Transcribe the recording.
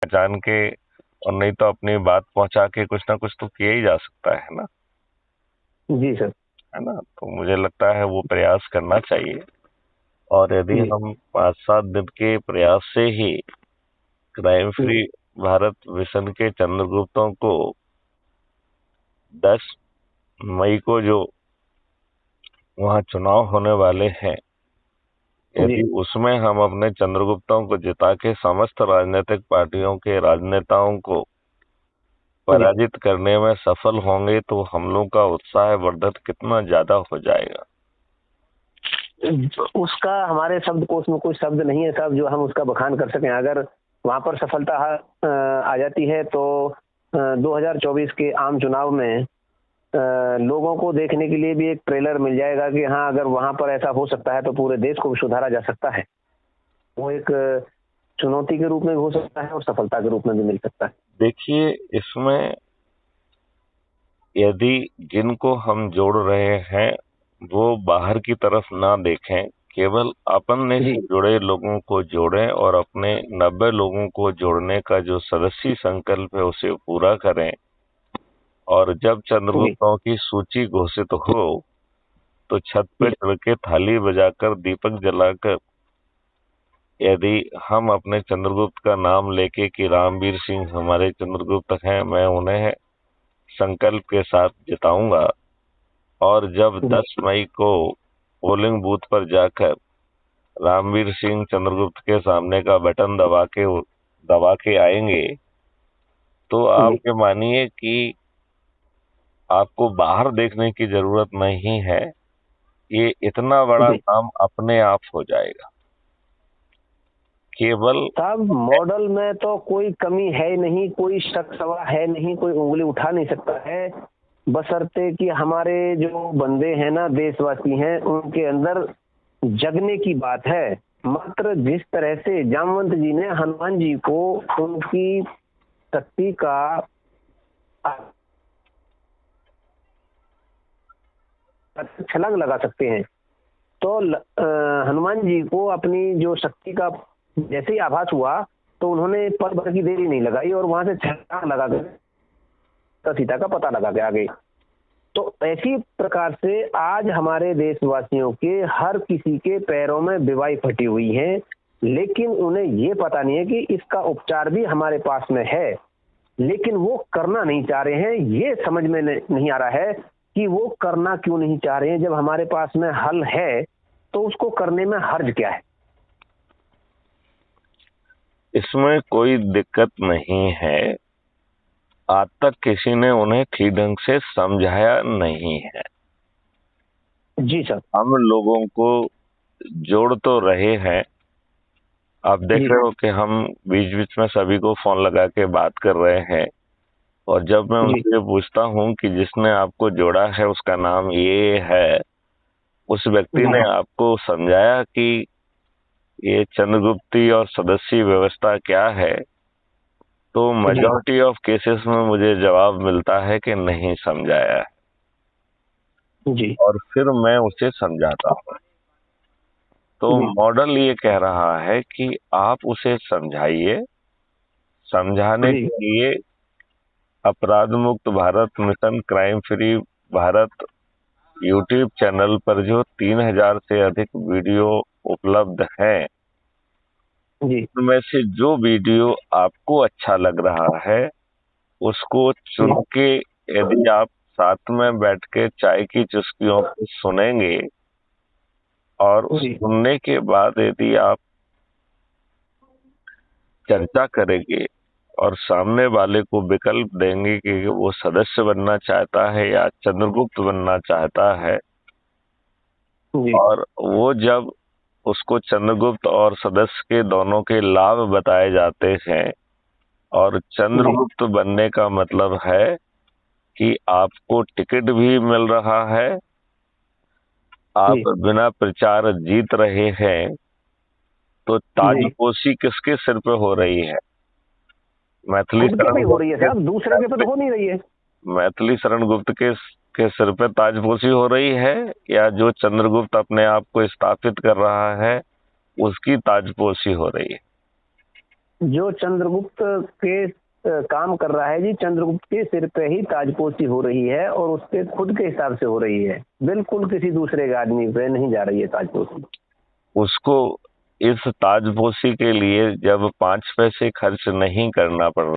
पहचान के, और नहीं तो अपनी बात पहुंचा के कुछ ना कुछ तो किया ही जा सकता है ना। जी सर। है ना, तो मुझे लगता है वो प्रयास करना चाहिए। और यदि जी। हम 5-7 दिन के प्रयास से ही क्राइम जी। फ्री भारत मिशन के चंद्रगुप्तों को 10 मई को जो वहाँ चुनाव होने वाले हैं, जी। यदि उसमें हम अपने चंद्रगुप्तों को जिता के समस्त राजनीतिक पार्टियों के राजनेताओं को जी। पराजित करने में सफल होंगे तो हम लोग का उत्साह वर्धन कितना ज्यादा हो जाएगा। उसका हमारे शब्दकोश में कोई शब्द नहीं है साहब जो हम उसका बखान कर सकें। अगर वहां पर सफलता आ जाती है तो 2024 के आम चुनाव में लोगों को देखने के लिए भी एक ट्रेलर मिल जाएगा कि हाँ, अगर वहां पर ऐसा हो सकता है तो पूरे देश को भी सुधारा जा सकता है। वो एक चुनौती के रूप में भी हो सकता है और सफलता के रूप में भी मिल सकता है। देखिए, इसमें यदि जिनको हम जोड़ रहे हैं वो बाहर की तरफ ना देखें, केवल अपने जी। से जुड़े लोगों को जोड़ें और अपने 90 लोगों को जोड़ने का जो सदस्यीय संकल्प है उसे पूरा करें। और जब जी। चंद्रगुप्तों की सूची घोषित हो तो छत पे जी। चढ़ के थाली बजाकर दीपक जलाकर, यदि हम अपने चंद्रगुप्त का नाम लेके कि रामवीर सिंह हमारे चंद्रगुप्त हैं, मैं उन्हें संकल्प के साथ जिताऊंगा। और जब जी। 10 मई को पोलिंग बूथ पर जाकर रामवीर सिंह चंद्रगुप्त के सामने का बटन दबा के आएंगे, तो आप जी। ये मानिए कि आपको बाहर देखने की जरूरत नहीं है, ये इतना बड़ा जी। नाम अपने आप हो जाएगा। केवल साहब, मॉडल में तो कोई कमी है ही नहीं, कोई शक सवा है नहीं, कोई उंगली उठा नहीं सकता है। बशर्ते कि हमारे जो बंदे हैं ना, देशवासी हैं, उनके अंदर जगने की बात है। मात्र जिस तरह से जामवंत जी ने हनुमान जी को उनकी शक्ति का छलांग लगा सकते हैं, तो हनुमान जी को अपनी जो शक्ति का जैसे ही आभास हुआ तो उन्होंने पल भर की देरी नहीं लगाई और वहां से छलांग लगा कर सीता का पता लगा के आ गए। तो ऐसी प्रकार से आज हमारे देशवासियों के हर किसी के पैरों में बीवाई फटी हुई है, लेकिन उन्हें ये पता नहीं है कि इसका उपचार भी हमारे पास में है। लेकिन वो करना नहीं चाह रहे हैं। ये समझ में नहीं आ रहा है कि वो करना क्यों नहीं चाह रहे हैं। जब हमारे पास में हल है तो उसको करने में हर्ज क्या है। इसमें कोई दिक्कत नहीं है, आज तक किसी ने उन्हें ठीक ढंग से समझाया नहीं है। जी सर। हम लोगों को जोड़ तो रहे हैं। आप देख जी। रहे हो कि हम बीच बीच में सभी को फोन लगा के बात कर रहे हैं, और जब मैं जी। उनसे ये पूछता हूँ कि जिसने आपको जोड़ा है उसका नाम ये है, उस व्यक्ति जी। ने आपको समझाया कि ये चंद्रगुप्ती और सदस्य व्यवस्था क्या है, तो जी। मेजॉरिटी ऑफ केसेस में मुझे जवाब मिलता है कि नहीं समझाया है। जी। और फिर मैं उसे समझाता हूँ। तो जी। मॉडल ये कह रहा है कि आप उसे समझाइए। समझाने जी। के लिए अपराध मुक्त Bharat mission crime free Bharat YouTube channel पर जो 3,000 से अधिक वीडियो उपलब्ध हैं, जी। उनमें से जो वीडियो आपको अच्छा लग रहा है उसको चुन जी। के, यदि आप साथ में बैठ के चाय की चुस्कियों को सुनेंगे और जी। सुनने के बाद यदि आप चर्चा करेंगे और सामने वाले को विकल्प देंगे कि वो सदस्य बनना चाहता है या चंद्रगुप्त बनना चाहता है, जी। और वो जब उसको चंद्रगुप्त और सदस्य के दोनों के लाभ बताए जाते हैं, और जी। चंद्रगुप्त बनने का मतलब है कि आपको टिकट भी मिल रहा है, आप जी। बिना प्रचार जीत रहे हैं, तो जी। ताजपोशी किसके सिर पे हो रही है? मैथिली खुद के शरण पे हो रही है गुप्त साहब, दूसरे के पे के तो हो नहीं रही है। मैथिली शरण गुप्त के सिर पे ताजपोशी हो रही है, या जो चंद्रगुप्त अपने आप को स्थापित कर रहा है उसकी ताजपोशी हो रही है? जो चंद्रगुप्त के काम कर रहा है जी, चंद्रगुप्त के सिर पे ही ताजपोशी हो रही है और उसके खुद के हिसाब से हो रही है, बिल्कुल किसी दूसरे आदमी पे नहीं जा रही है ताजपोशी। उसको इस ताजपोशी के लिए जब 5 पैसे खर्च नहीं करना पड़